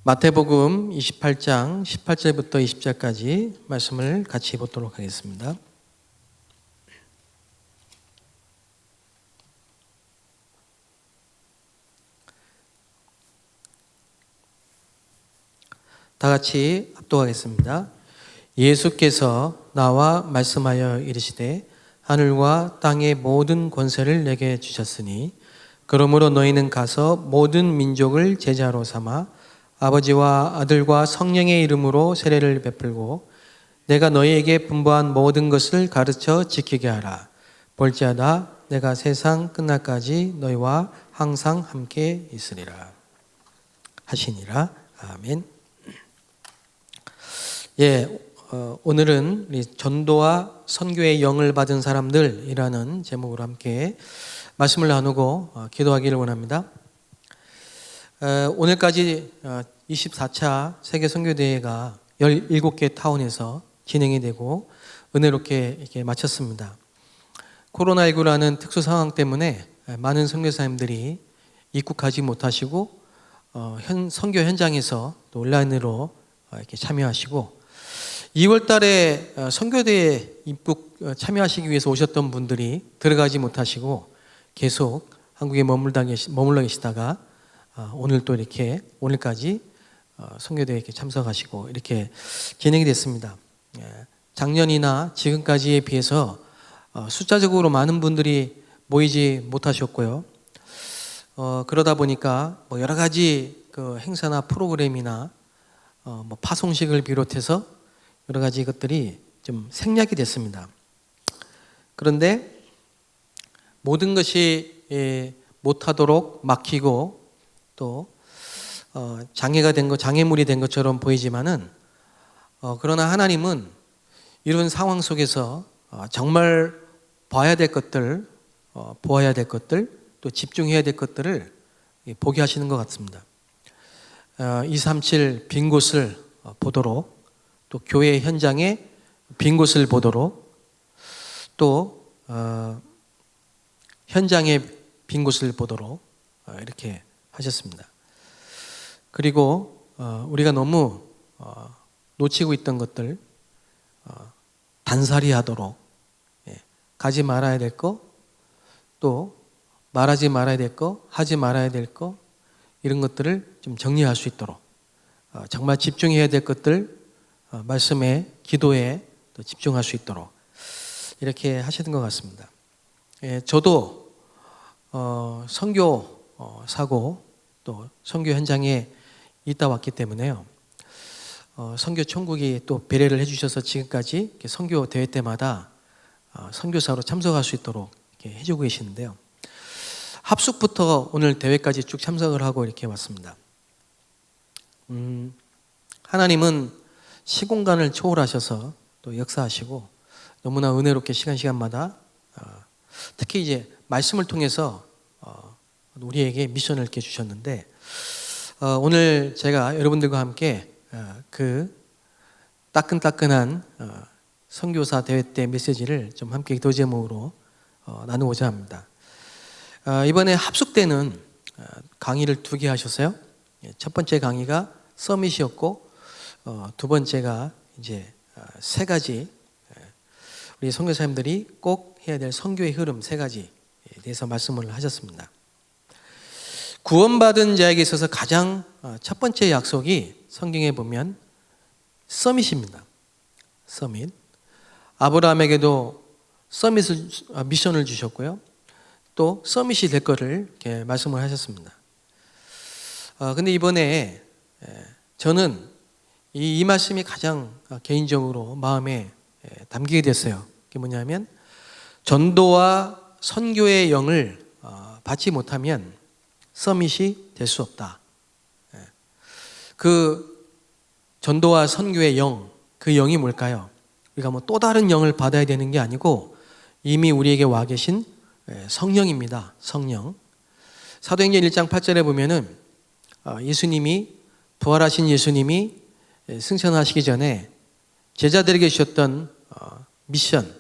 마태복음 28장 18절부터 20절까지 말씀을 같이 보도록 하겠습니다. 다 같이 합독하겠습니다. 예수께서 나와 말씀하여 이르시되 하늘과 땅의 모든 권세를 내게 주셨으니 그러므로 너희는 가서 모든 민족을 제자로 삼아 아버지와 아들과 성령의 이름으로 세례를 베풀고 내가 너희에게 분부한 모든 것을 가르쳐 지키게 하라. 볼지어다 내가 세상 끝날까지 너희와 항상 함께 있으리라 하시니라. 아멘. 오늘은 우리 전도와 선교의 영을 받은 사람들이라는 제목으로 함께 말씀을 나누고 기도하기를 원합니다. 오늘까지 24차 세계 선교대회가 17개 타운에서 진행이 되고 은혜롭게 이렇게 마쳤습니다. 코로나19라는 특수 상황 때문에 많은 선교사님들이 입국하지 못하시고 선교 현장에서 또 온라인으로 이렇게 참여하시고 2월 달에 선교대회 입국 참여하시기 위해서 오셨던 분들이 들어가지 못하시고 계속 한국에 머물러 계시다가 오늘 또 이렇게 오늘까지 선교대회에 이렇게 참석하시고 이렇게 진행이 됐습니다. 작년이나 지금까지에 비해서 숫자적으로 많은 분들이 모이지 못하셨고요. 그러다 보니까 여러 가지 그 행사나 프로그램이나 파송식을 비롯해서 여러 가지 것들이 좀 생략이 됐습니다. 그런데 모든 것이 못하도록 막히고 또 장애가 된 것, 장애물이 된 것처럼 보이지만은 그러나 하나님은 이런 상황 속에서 정말 봐야 될 것들, 보아야 될 것들, 또 집중해야 될 것들을 보게 하시는 것 같습니다. 237 빈 곳을 보도록, 또 교회 현장에 빈 곳을 보도록, 또 현장에 빈 곳을 보도록 이렇게 하셨습니다. 그리고 우리가 너무 놓치고 있던 것들 단살이 하도록 가지 말아야 될 거, 또 말하지 말아야 될 거, 하지 말아야 될 거, 이런 것들을 좀 정리할 수 있도록 정말 집중해야 될 것들 말씀에, 기도에 또 집중할 수 있도록 이렇게 하시는 것 같습니다. 저도 선교 사고 또 선교 현장에 있다 왔기 때문에요. 선교 총국이 또 배려를 해주셔서 지금까지 선교 대회 때마다 선교사로 참석할 수 있도록 이렇게 해주고 계시는데요. 합숙부터 오늘 대회까지 쭉 참석을 하고 이렇게 왔습니다. 하나님은 시공간을 초월하셔서 또 역사하시고 너무나 은혜롭게 시간마다 특히 이제 말씀을 통해서 우리에게 미션을 이렇게 주셨는데 오늘 제가 여러분들과 함께 그 따끈따끈한 선교사 대회 때 메시지를 좀 함께 기도 제목으로 나누고자 합니다. 이번에 합숙 때는 강의를 2개 하셨어요. 첫 번째 강의가 서밋이었고 두 번째가 이제 3가지 우리 선교사님들이 꼭 해야 될 선교의 흐름 3가지에 대해서 말씀을 하셨습니다. 구원받은 자에게 있어서 가장 첫 번째 약속이 성경에 보면 서밋입니다. 서밋. 아브라함에게도 미션을 주셨고요. 또 서밋이 될 거를 이렇게 말씀을 하셨습니다. 근데 이번에 저는 이 말씀이 가장 개인적으로 마음에 담기게 됐어요. 그게 뭐냐면 전도와 선교의 영을 받지 못하면 서밋이 될 수 없다. 그 전도와 선교의 영, 그 영이 뭘까요? 우리가 또 다른 영을 받아야 되는 게 아니고 이미 우리에게 와 계신 성령입니다. 성령. 사도행전 1장 8절에 보면은 예수님이 부활하신 예수님이 승천하시기 전에 제자들에게 주셨던 미션,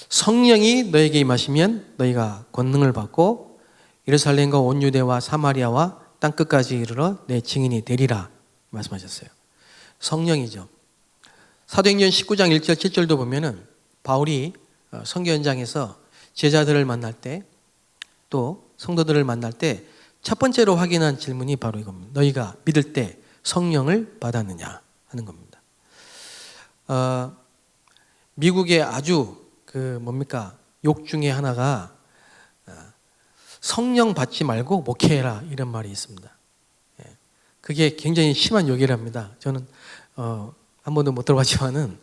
성령이 너에게 임하시면 너희가 권능을 받고 예루살렘과 온 유대와 사마리아와 땅끝까지 이르러 내 증인이 되리라 말씀하셨어요. 성령이죠. 사도행전 19장 1절 7절도 보면은 바울이 선교 현장에서 제자들을 만날 때, 또 성도들을 만날 때 첫 번째로 확인한 질문이 바로 이겁니다. 너희가 믿을 때 성령을 받았느냐 하는 겁니다. 미국의 아주 욕 중에 하나가 성령 받지 말고 목회해라, 이런 말이 있습니다. 그게 굉장히 심한 욕이랍니다. 저는 한 번도 못 들어봤지만은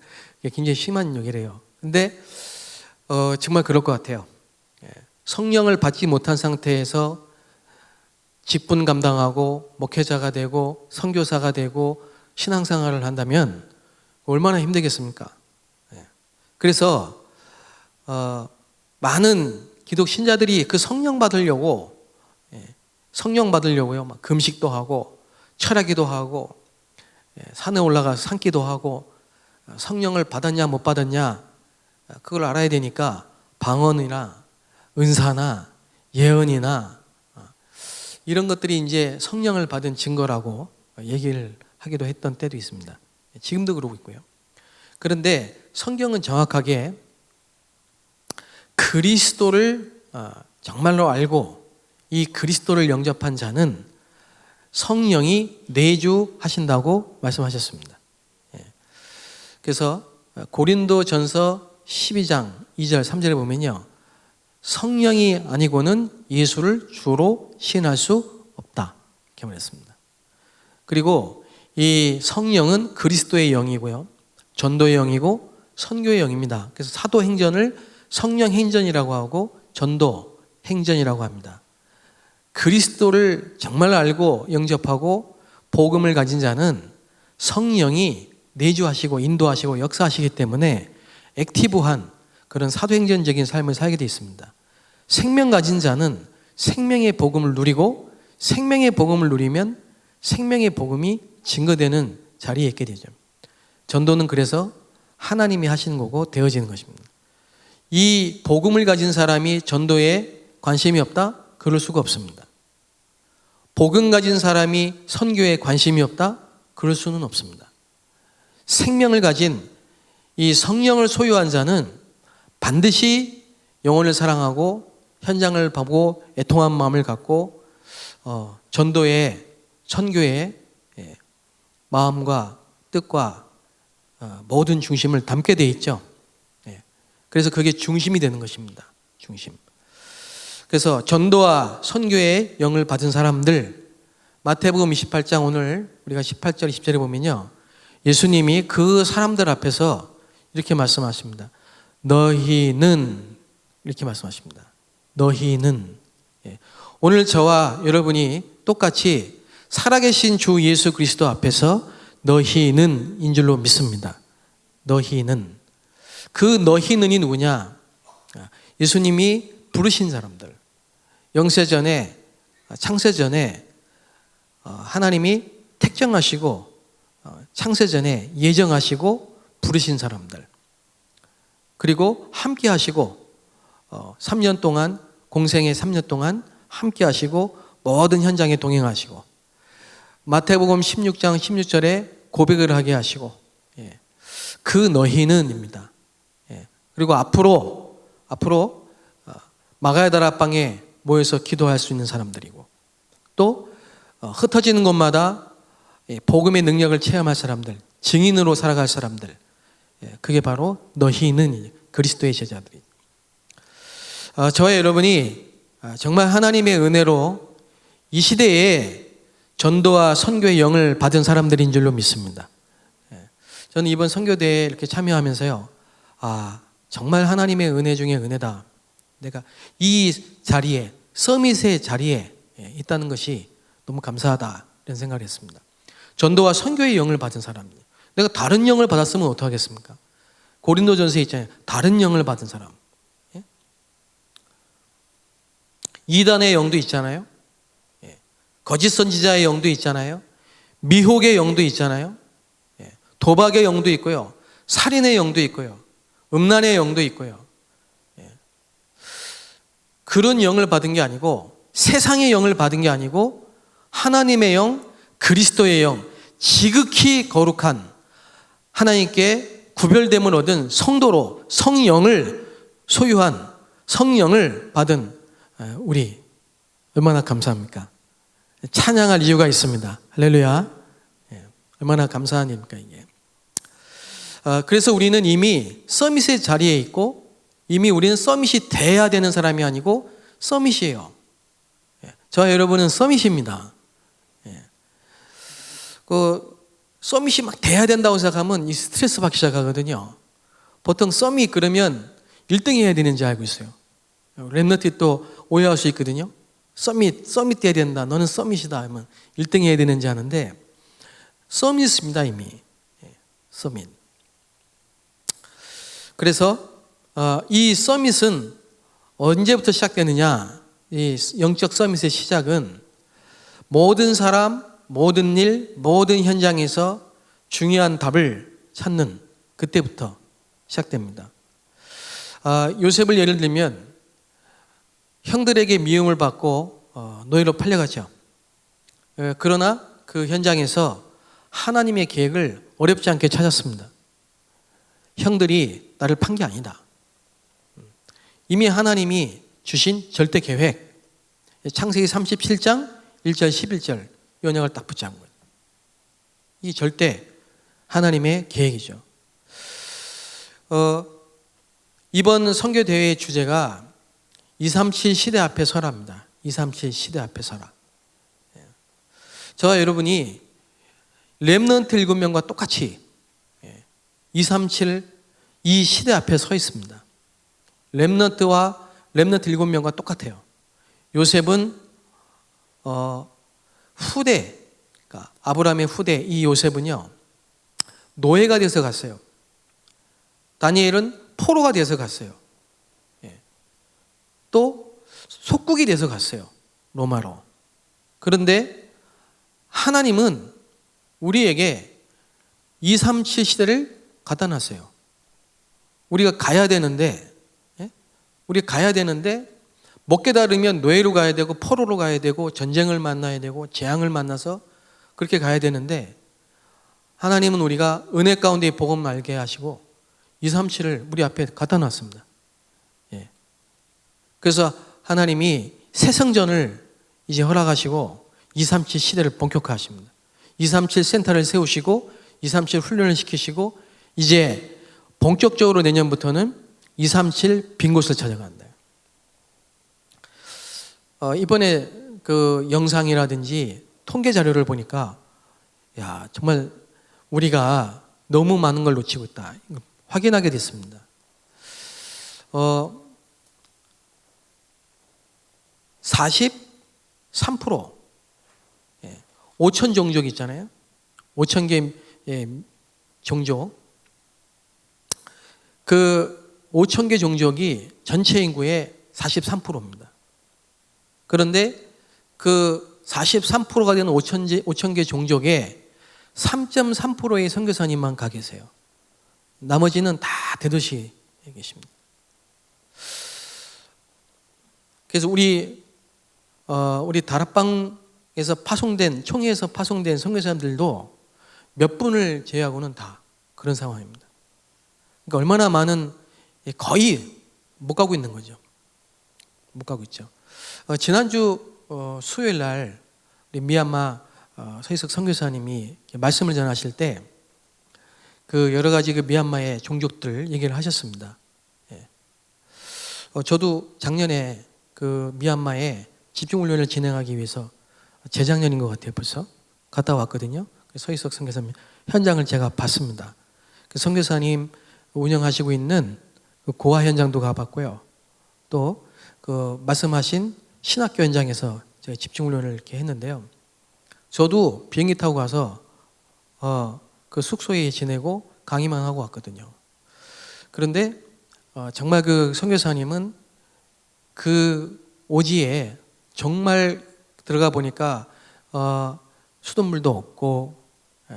굉장히 심한 욕이래요. 근데 정말 그럴 것 같아요. 성령을 받지 못한 상태에서 직분 감당하고 목회자가 되고 선교사가 되고 신앙생활을 한다면 얼마나 힘들겠습니까? 그래서 많은 기독 신자들이 그 성령 받으려고요, 막 금식도 하고 철야기도 하고 산에 올라가서 산기도 하고, 성령을 받았냐 못 받았냐 그걸 알아야 되니까 방언이나 은사나 예언이나 이런 것들이 이제 성령을 받은 증거라고 얘기를 하기도 했던 때도 있습니다. 지금도 그러고 있고요. 그런데 성경은 정확하게 그리스도를 정말로 알고 이 그리스도를 영접한 자는 성령이 내주하신다고 말씀하셨습니다. 그래서 고린도전서 12장 2절 3절에 보면요, 성령이 아니고는 예수를 주로 시인할 수 없다, 이렇게 말했습니다. 그리고 이 성령은 그리스도의 영이고요, 전도의 영이고 선교의 영입니다. 그래서 사도행전을 성령행전이라고 하고 전도행전이라고 합니다. 그리스도를 정말 알고 영접하고 복음을 가진 자는 성령이 내주하시고 인도하시고 역사하시기 때문에 액티브한 그런 사도행전적인 삶을 살게 되어 있습니다. 생명 가진 자는 생명의 복음을 누리고, 생명의 복음을 누리면 생명의 복음이 증거되는 자리에 있게 되죠. 전도는 그래서 하나님이 하시는 거고 되어지는 것입니다. 이 복음을 가진 사람이 전도에 관심이 없다? 그럴 수가 없습니다. 복음 가진 사람이 선교에 관심이 없다? 그럴 수는 없습니다. 생명을 가진 이 성령을 소유한 자는 반드시 영혼을 사랑하고 현장을 보고 애통한 마음을 갖고 전도에, 선교에 마음과 뜻과 모든 중심을 담게 돼 있죠. 그래서 그게 중심이 되는 것입니다. 중심. 그래서 전도와 선교의 영을 받은 사람들, 마태복음 28장 오늘 우리가 18절 20절에 보면요, 예수님이 그 사람들 앞에서 이렇게 말씀하십니다. 너희는, 이렇게 말씀하십니다. 너희는. 오늘 저와 여러분이 똑같이 살아계신 주 예수 그리스도 앞에서 너희는 인 줄로 믿습니다. 너희는. 그 너희는이 누구냐? 예수님이 부르신 사람들. 영세전에, 창세전에 하나님이 택정하시고 창세전에 예정하시고 부르신 사람들. 그리고 함께 하시고 3년 동안, 공생의 3년 동안 함께 하시고 모든 현장에 동행하시고 마태복음 16장 16절에 고백을 하게 하시고, 그 너희는입니다. 그리고 앞으로 마가야 다락방에 모여서 기도할 수 있는 사람들이고, 또 흩어지는 곳마다 복음의 능력을 체험할 사람들, 증인으로 살아갈 사람들, 그게 바로 너희는 그리스도의 제자들이. 저와 여러분이 정말 하나님의 은혜로 이 시대에 전도와 선교의 영을 받은 사람들인 줄로 믿습니다. 저는 이번 선교대에 이렇게 참여하면서요, 정말 하나님의 은혜 중에 은혜다. 내가 이 자리에, 서밋의 자리에 있다는 것이 너무 감사하다, 이런 생각을 했습니다. 전도와 선교의 영을 받은 사람이, 내가 다른 영을 받았으면 어떡하겠습니까? 고린도전서에 있잖아요. 다른 영을 받은 사람. 이단의 영도 있잖아요. 거짓 선지자의 영도 있잖아요. 미혹의 영도 있잖아요. 도박의 영도 있고요. 살인의 영도 있고요. 음란의 영도 있고요. 그런 영을 받은 게 아니고, 세상의 영을 받은 게 아니고, 하나님의 영, 그리스도의 영, 지극히 거룩한 하나님께 구별됨을 얻은 성도로 성령을 소유한 성령을 받은 우리 얼마나 감사합니까? 찬양할 이유가 있습니다. 할렐루야. 얼마나 감사한 일입니까 이게. 그래서 우리는 이미 서밋의 자리에 있고 이미 우리는 서밋이 돼야 되는 사람이 아니고 서밋이에요. 저와 여러분은 서밋입니다. 서밋이 막 돼야 된다고 생각하면 이 스트레스 받기 시작하거든요. 보통 서밋 그러면 1등 해야 되는지 알고 있어요. 랩너트 또 오해할 수 있거든요. 서밋 돼야 된다. 너는 서밋이다 하면 1등 해야 되는지 아는데 서밋입니다 이미. 서밋. 그래서 이 서밋은 언제부터 시작되느냐? 이 영적 서밋의 시작은 모든 사람, 모든 일, 모든 현장에서 중요한 답을 찾는 그때부터 시작됩니다. 요셉을 예를 들면 형들에게 미움을 받고 노예로 팔려가죠. 그러나 그 현장에서 하나님의 계획을 어렵지 않게 찾았습니다. 형들이 나를 판 게 아니다. 이미 하나님이 주신 절대 계획, 창세기 37장 1절 11절 이 언약을 딱 붙잡은 거예요. 이 절대 하나님의 계획이죠. 이번 선교 대회의 주제가 237 시대 앞에 서라입니다. 237 시대 앞에 서라. 저와 여러분이 렘넌트 7명과 똑같이 237 이 시대 앞에 서 있습니다. 렘넌트와 렘넌트 7명과 똑같아요. 요셉은 후대, 그러니까 아브라함의 후대 이 요셉은요 노예가 돼서 갔어요. 다니엘은 포로가 돼서 갔어요. 또 속국이 돼서 갔어요. 로마로. 그런데 하나님은 우리에게 237 시대를 갖다 놨어요. 우리가 가야 되는데 못 깨달으면 노예로 가야 되고 포로로 가야 되고 전쟁을 만나야 되고 재앙을 만나서 그렇게 가야 되는데 하나님은 우리가 은혜 가운데 복음을 알게 하시고 237을 우리 앞에 갖다 놨습니다. 그래서 하나님이 새 성전을 이제 허락하시고 237 시대를 본격화하십니다. 237 센터를 세우시고 237 훈련을 시키시고 이제 본격적으로 내년부터는 237 빈 곳을 찾아간다. 이번에 그 영상이라든지 통계 자료를 보니까 야 정말 우리가 너무 많은 걸 놓치고 있다. 확인하게 됐습니다. 43% 5천 종족 있잖아요. 5천 개 종족. 그 5천 개 종족이 전체 인구의 43%입니다. 그런데 그 43%가 되는 5천 개 종족에 3.3%의 선교사님만 가 계세요. 나머지는 다 대도시에 계십니다. 그래서 우리 다락방에서 파송된 총회에서 파송된 선교사님들도 몇 분을 제외하고는 다 그런 상황입니다. 그러니까 얼마나 많은 거의 못 가고 있는 거죠. 못 가고 있죠. 지난주 수요일 날 우리 미얀마 서희석 선교사님이 말씀을 전하실 때 그 여러 가지 그 미얀마의 종족들 얘기를 하셨습니다. 저도 작년에 그 미얀마에 집중훈련을 진행하기 위해서 재작년인 것 같아요. 벌써 갔다 왔거든요. 서희석 선교사님 현장을 제가 봤습니다. 그 선교사님 운영하시고 있는 그 고아 현장도 가봤고요. 또 그 말씀하신 신학교 현장에서 제가 집중훈련을 이렇게 했는데요. 저도 비행기 타고 가서 그 숙소에 지내고 강의만 하고 왔거든요. 그런데 정말 그 선교사님은 그 오지에 정말 들어가 보니까 수돗물도 없고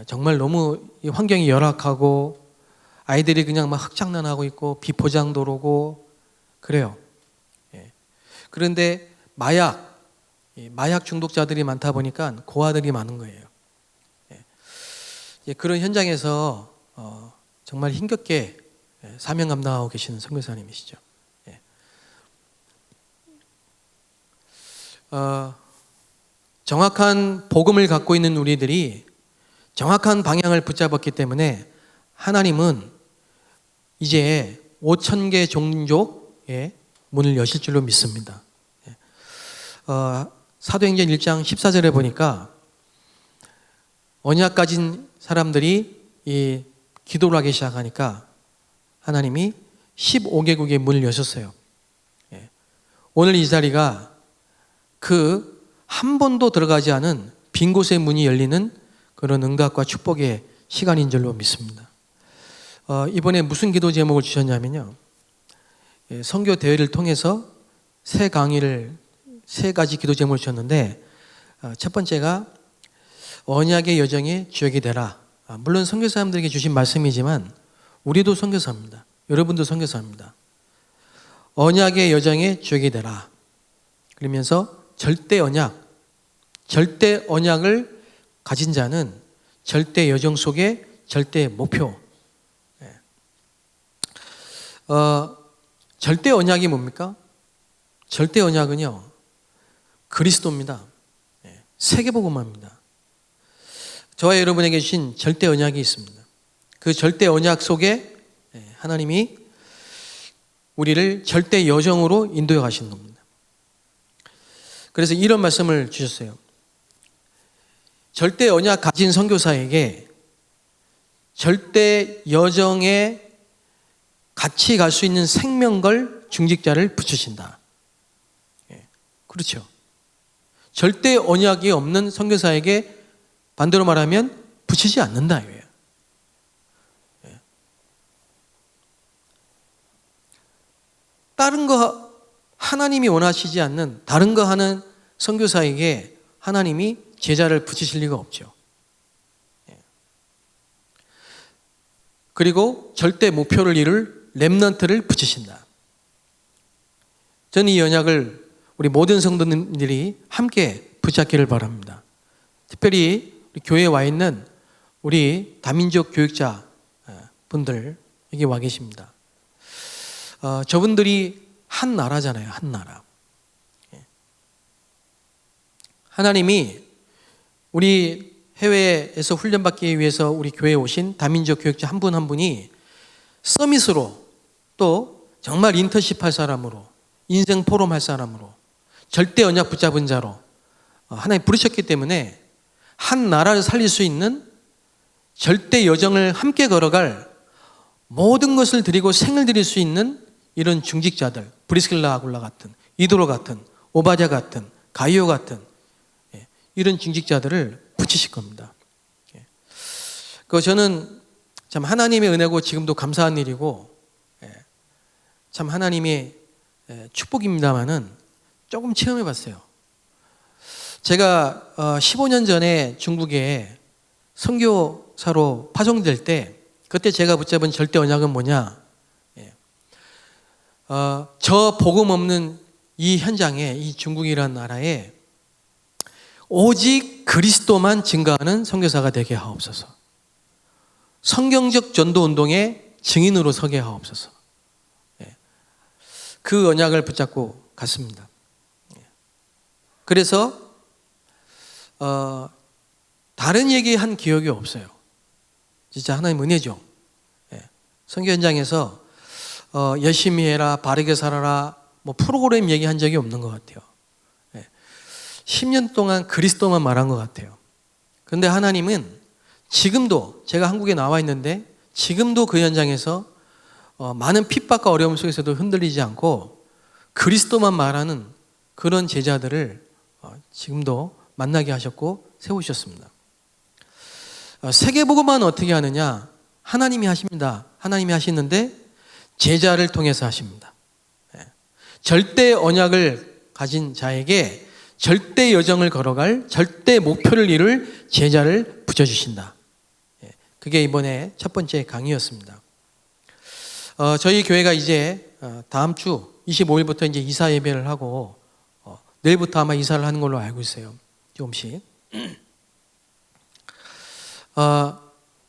정말 너무 환경이 열악하고 아이들이 그냥 막 흙장난하고 있고 비포장도로고 그래요. 그런데 마약 중독자들이 많다 보니까 고아들이 많은 거예요. 그런 현장에서 정말 힘겹게 사명 감당하고 계시는 선교사님이시죠. 정확한 복음을 갖고 있는 우리들이 정확한 방향을 붙잡았기 때문에 하나님은 이제 5,000개 종족의 문을 여실 줄로 믿습니다. 사도행전 1장 14절에 보니까 언약 가진 사람들이 이 기도를 하기 시작하니까 하나님이 15개국의 문을 여셨어요. 오늘 이 자리가 그 한 번도 들어가지 않은 빈 곳의 문이 열리는 그런 응답과 축복의 시간인 줄로 믿습니다. 이번에 무슨 기도 제목을 주셨냐면요. 선교 대회를 통해서 세 가지 기도 제목을 주셨는데, 첫 번째가 언약의 여정의 주역이 되라. 물론 선교사님들에게 주신 말씀이지만 우리도 선교사입니다. 여러분도 선교사입니다. 언약의 여정의 주역이 되라. 그러면서 절대 언약을 가진 자는 절대 여정 속에 절대 목표. 절대 언약이 뭡니까? 절대 언약은요, 그리스도입니다. 세계복음화입니다. 저와 여러분에게 주신 절대 언약이 있습니다. 그 절대 언약 속에 하나님이 우리를 절대 여정으로 인도해 가시는 겁니다. 그래서 이런 말씀을 주셨어요. 절대 언약 가진 선교사에게 절대 여정에 같이 갈 수 있는 생명걸 중직자를 붙이신다. 그렇죠. 절대 언약이 없는 선교사에게 반대로 말하면 붙이지 않는다 이거예요. 다른 거 하나님이 원하시지 않는 다른 거 하는 선교사에게 하나님이 제자를 붙이실 리가 없죠. 그리고 절대 목표를 이룰 렘넌트를 붙이신다. 저는 이 언약을 우리 모든 성도님들이 함께 붙잡기를 바랍니다. 특별히 우리 교회에 와 있는 우리 다민족 교육자 분들 여기 와 계십니다. 저분들이 한 나라잖아요. 한 나라. 하나님이 우리 해외에서 훈련받기 위해서 우리 교회에 오신 다민족 교육자 한 분 한 분이 서밋으로 또 정말 인턴십 할 사람으로 인생 포럼 할 사람으로 절대 언약 붙잡은 자로 하나님 부르셨기 때문에 한 나라를 살릴 수 있는 절대 여정을 함께 걸어갈 모든 것을 드리고 생을 드릴 수 있는 이런 중직자들, 브리스길라 아굴라 같은, 이도로 같은, 오바댜 같은, 가이오 같은 이런 중직자들을 붙이실 겁니다. 저는 참 하나님의 은혜고 지금도 감사한 일이고 참 하나님의 축복입니다마는 조금 체험해 봤어요. 제가 15년 전에 중국에 선교사로 파송될 때 그때 제가 붙잡은 절대 언약은 뭐냐? 저 복음 없는 이 현장에, 이 중국이라는 나라에 오직 그리스도만 증거하는 선교사가 되게 하옵소서. 성경적 전도 운동의 증인으로 서게 하옵소서. 그 언약을 붙잡고 갔습니다. 그래서 다른 얘기한 기억이 없어요. 진짜 하나님 은혜죠. 선교 현장에서 열심히 해라, 바르게 살아라, 뭐 프로그램 얘기한 적이 없는 것 같아요. 10년 동안 그리스도만 말한 것 같아요. 그런데 하나님은 지금도 제가 한국에 나와 있는데 지금도 그 현장에서 많은 핍박과 어려움 속에서도 흔들리지 않고 그리스도만 말하는 그런 제자들을 지금도 만나게 하셨고 세우셨습니다. 세계복음화는 어떻게 하느냐? 하나님이 하십니다. 하나님이 하시는데 제자를 통해서 하십니다. 절대 언약을 가진 자에게 절대 여정을 걸어갈 절대 목표를 이룰 제자를 붙여주신다. 그게 이번에 첫 번째 강의였습니다. 저희 교회가 이제 다음 주 25일부터 이제 이사 예배를 하고 내일부터 아마 이사를 하는 걸로 알고 있어요. 조금씩.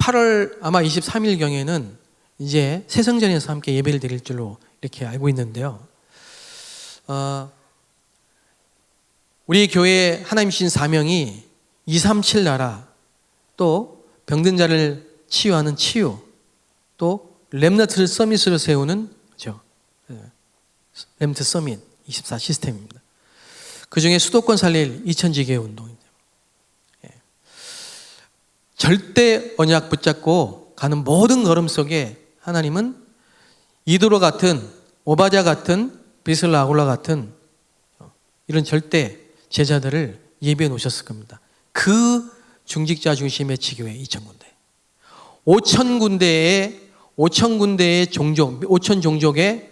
8월 아마 23일경에는 이제 새성전에서 함께 예배를 드릴 줄로 이렇게 알고 있는데요. 우리 교회 하나님 주신 사명이 237 나라, 또 병든 자를 치유하는 치유, 또 렘넌트 서밋으로 세우는 그죠? 렘넌트 서밋 24 시스템입니다. 그 중에 수도권 살릴 2000지교회 운동입니다. 절대 언약 붙잡고 가는 모든 걸음 속에 하나님은 이도로 같은, 오바자 같은, 비슬라 아굴라 같은 이런 절대 제자들을 예비해 놓으셨을 겁니다. 그 중직자 중심의 지교회 2000군데. 5,000군데의 종족, 5,000 종족의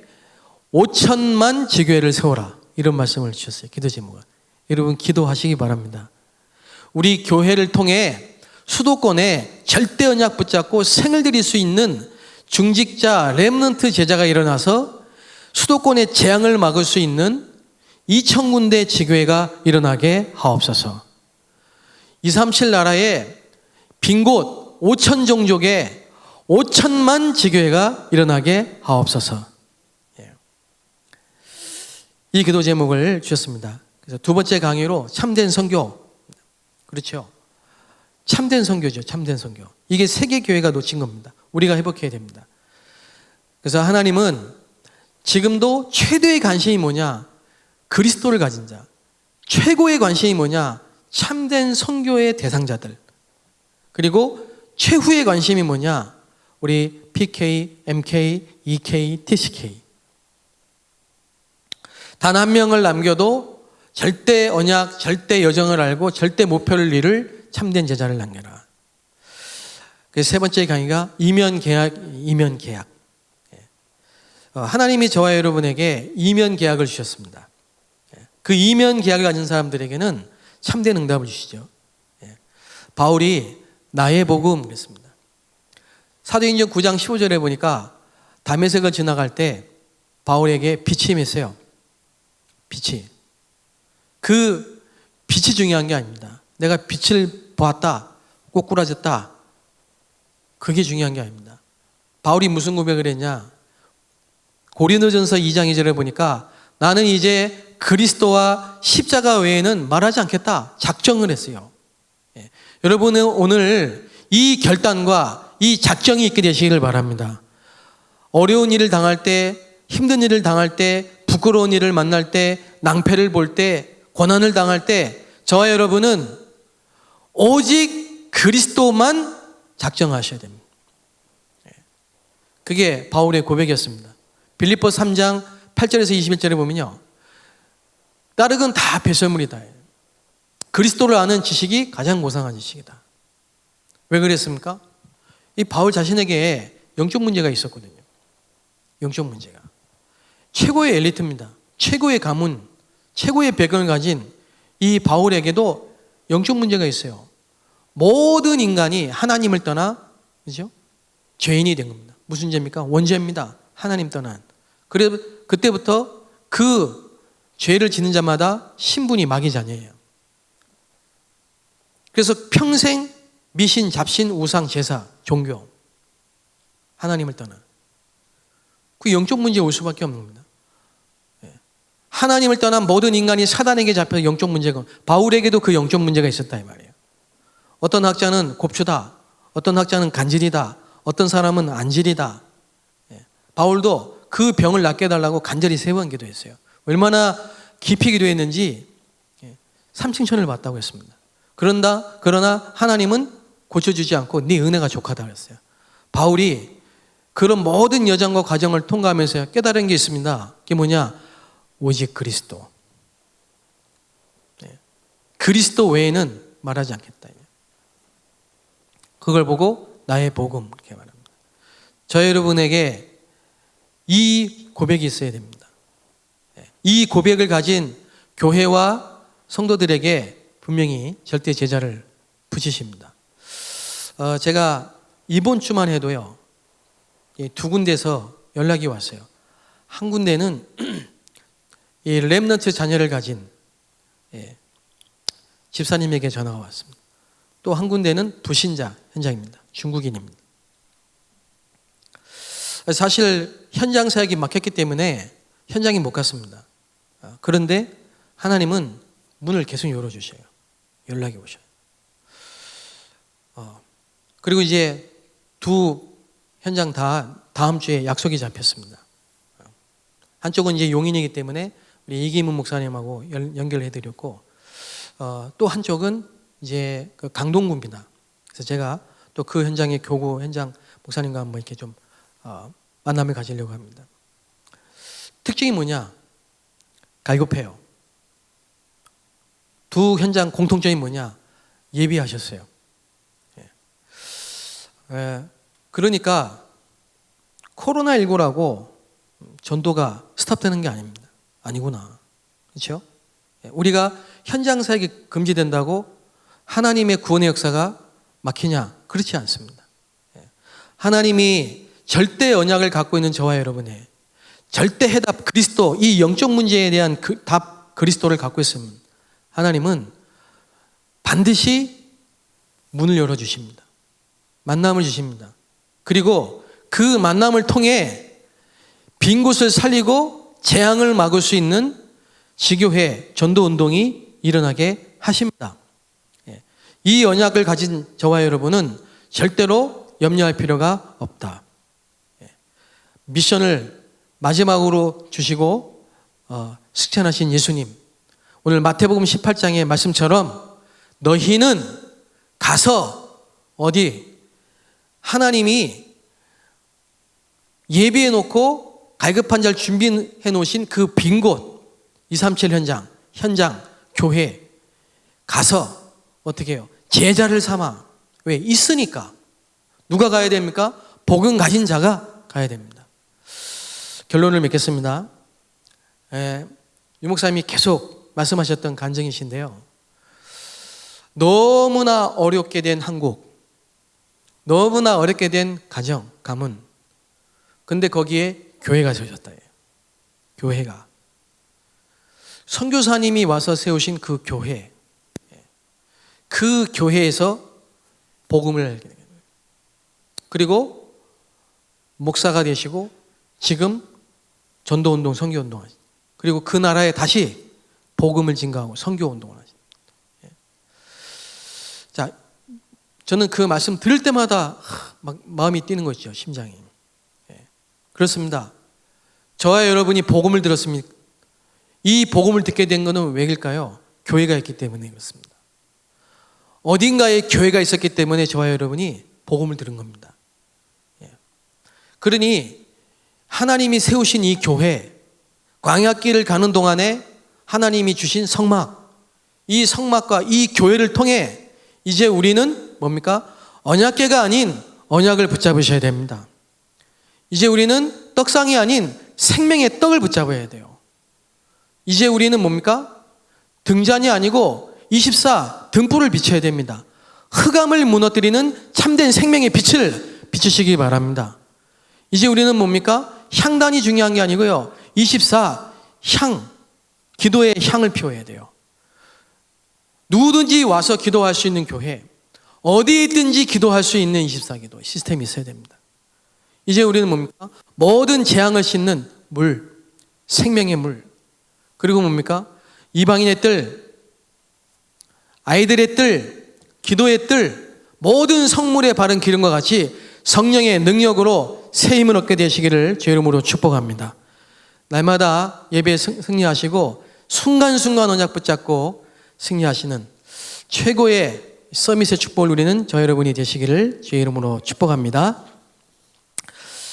5,000만 지교회를 세워라. 이런 말씀을 주셨어요. 기도 제목은. 여러분 기도하시기 바랍니다. 우리 교회를 통해 수도권에 절대 언약 붙잡고 생을 들일 수 있는 중직자 렘넌트 제자가 일어나서 수도권의 재앙을 막을 수 있는 2,000군데 지교회가 일어나게 하옵소서. 237 나라에 빈 곳 5,000 종족의 5,000만 지교회가 일어나게 하옵소서. 이 기도 제목을 주셨습니다. 그래서 두 번째 강의로 참된 선교. 그렇죠. 참된 선교죠. 참된 선교. 이게 세계 교회가 놓친 겁니다. 우리가 회복해야 됩니다. 그래서 하나님은 지금도 최대의 관심이 뭐냐? 그리스도를 가진 자. 최고의 관심이 뭐냐? 참된 선교의 대상자들. 그리고 최후의 관심이 뭐냐? 우리 PK, MK, EK, TCK. 단 한 명을 남겨도 절대 언약, 절대 여정을 알고 절대 목표를 이룰 참된 제자를 남겨라. 그 세 번째 강의가 이면 계약. 하나님이 저와 여러분에게 이면 계약을 주셨습니다. 그 이면 계약을 가진 사람들에게는 참된 응답을 주시죠. 바울이 나의 복음 그랬습니다. 사도행전 9장 15절에 보니까 다메섹을 지나갈 때 바울에게 빛이 임했어요. 빛이. 그 빛이 중요한 게 아닙니다. 내가 빛을 보았다, 꼬꾸라졌다. 그게 중요한 게 아닙니다. 바울이 무슨 고백을 했냐? 고린도전서 2장 2절에 보니까 나는 이제 그리스도와 십자가 외에는 말하지 않겠다. 작정을 했어요. 여러분은 오늘 이 결단과 이 작정이 있게 되시기를 바랍니다. 어려운 일을 당할 때, 힘든 일을 당할 때, 부끄러운 일을 만날 때, 낭패를 볼 때, 고난을 당할 때 저와 여러분은 오직 그리스도만 작정하셔야 됩니다. 그게 바울의 고백이었습니다. 빌립보 3장 8절에서 21절에 보면요. 다른 다 배설물이다. 그리스도를 아는 지식이 가장 고상한 지식이다. 왜 그랬습니까? 이 바울 자신에게 영적 문제가 있었거든요. 영적 문제가. 최고의 엘리트입니다. 최고의 가문, 최고의 배경을 가진 이 바울에게도 영적 문제가 있어요. 모든 인간이 하나님을 떠나, 그죠? 죄인이 된 겁니다. 무슨 죄입니까? 원죄입니다. 하나님 떠난. 그래서 그때부터 그 죄를 짓는 자마다 신분이 마귀 자녀예요. 그래서 평생 미신, 잡신, 우상, 제사, 종교, 하나님을 떠나. 그 영적 문제에 올 수밖에 없는 겁니다. 하나님을 떠난 모든 인간이 사단에게 잡혀서 영적 문제가, 바울에게도 그 영적 문제가 있었다 이 말이에요. 어떤 학자는 곱추다, 어떤 학자는 간질이다, 어떤 사람은 안질이다. 바울도 그 병을 낫게 해달라고 간절히 3번 기도했어요. 얼마나 깊이 기도했는지 3층천을 받다고 했습니다. 그러나 하나님은 고쳐주지 않고 네 은혜가 족하다 그랬어요. 바울이 그런 모든 여정과 과정을 통과하면서 깨달은 게 있습니다. 그게 뭐냐? 오직 그리스도. 그리스도 외에는 말하지 않겠다. 그걸 보고 나의 복음 이렇게 말합니다. 저 여러분에게 이 고백이 있어야 됩니다. 이 고백을 가진 교회와 성도들에게 분명히 절대 제자를 붙이십니다. 제가 이번 주만 해도요, 2군데서 연락이 왔어요. 한 군데는 이 렘넌트 자녀를 가진 집사님에게 전화가 왔습니다. 또 한 군데는 불신자 현장입니다. 중국인입니다. 사실 현장 사역이 막혔기 때문에 현장에 못 갔습니다. 그런데 하나님은 문을 계속 열어주셔요. 연락이 오셔요. 그리고 이제 두 현장 다 다음 주에 약속이 잡혔습니다. 한쪽은 이제 용인이기 때문에 우리 이기문 목사님하고 연결해드렸고, 또 한쪽은 이제 그 강동구입니다. 그래서 제가 또 그 현장의 교구 현장 목사님과 한번 이렇게 좀 만남을 가지려고 합니다. 특징이 뭐냐? 갈급해요. 두 현장 공통점이 뭐냐? 예비하셨어요. 그러니까 코로나19라고 전도가 스탑되는 게 아닙니다. 아니구나. 그렇죠? 우리가 현장 사역이 금지된다고 하나님의 구원의 역사가 막히냐? 그렇지 않습니다. 하나님이 절대 언약을 갖고 있는 저와 여러분의 절대 해답 그리스도, 이 영적 문제에 대한 답 그리스도를 갖고 있으면 하나님은 반드시 문을 열어주십니다. 만남을 주십니다. 그리고 그 만남을 통해 빈 곳을 살리고 재앙을 막을 수 있는 지교회 전도운동이 일어나게 하십니다. 이 언약을 가진 저와 여러분은 절대로 염려할 필요가 없다. 미션을 마지막으로 주시고 승천하신 예수님, 오늘 마태복음 18장의 말씀처럼 너희는 가서 어디 하나님이 예비해 놓고 갈급한 자를 준비해 놓으신 그 빈 곳, 237 현장, 교회 가서 어떻게 해요? 제자를 삼아. 왜? 있으니까. 누가 가야 됩니까? 복음 가진 자가 가야 됩니다. 결론을 맺겠습니다. 유 목사님이 계속 말씀하셨던 간증이신데요. 너무나 어렵게 된 한국, 너무나 어렵게 된 가정, 가문. 근데 거기에 교회가 세워졌다. 교회가. 선교사님이 와서 세우신 그 교회, 그 교회에서 복음을 알게 됩니다. 그리고 목사가 되시고 지금 전도운동, 선교운동 하십니다. 그리고 그 나라에 다시 복음을 증가하고 선교운동을 하십니다. 자, 저는 그 말씀 들을 때마다 막 마음이 뛰는 것이죠, 심장이. 그렇습니다. 저와 여러분이 복음을 들었습니다. 이 복음을 듣게 된 것은 왜일까요? 교회가 있기 때문에 그렇습니다. 어딘가에 교회가 있었기 때문에 저와 여러분이 복음을 들은 겁니다. 그러니 하나님이 세우신 이 교회, 광야길을 가는 동안에 하나님이 주신 성막, 이 성막과 이 교회를 통해 이제 우리는 뭡니까? 언약궤가 아닌 언약을 붙잡으셔야 됩니다. 이제 우리는 떡상이 아닌 생명의 떡을 붙잡아야 돼요. 이제 우리는 뭡니까? 등잔이 아니고 24 등불을 비춰야 됩니다. 흑암을 무너뜨리는 참된 생명의 빛을 비추시기 바랍니다. 이제 우리는 뭡니까? 향단이 중요한 게 아니고요. 24 기도의 향을 피워야 돼요. 누구든지 와서 기도할 수 있는 교회, 어디에 있든지 기도할 수 있는 24기도 시스템이 있어야 됩니다. 이제 우리는 뭡니까? 모든 재앙을 씻는 물, 생명의 물, 그리고 뭡니까? 이방인의 뜰, 아이들의 뜰, 기도의 뜰, 모든 성물에 바른 기름과 같이 성령의 능력으로 새 힘을 얻게 되시기를 주의 이름으로 축복합니다. 날마다 예배에 승리하시고 순간순간 언약 붙잡고 승리하시는 최고의 서밋의 축복을 누리는 저 여러분이 되시기를 주의 이름으로 축복합니다.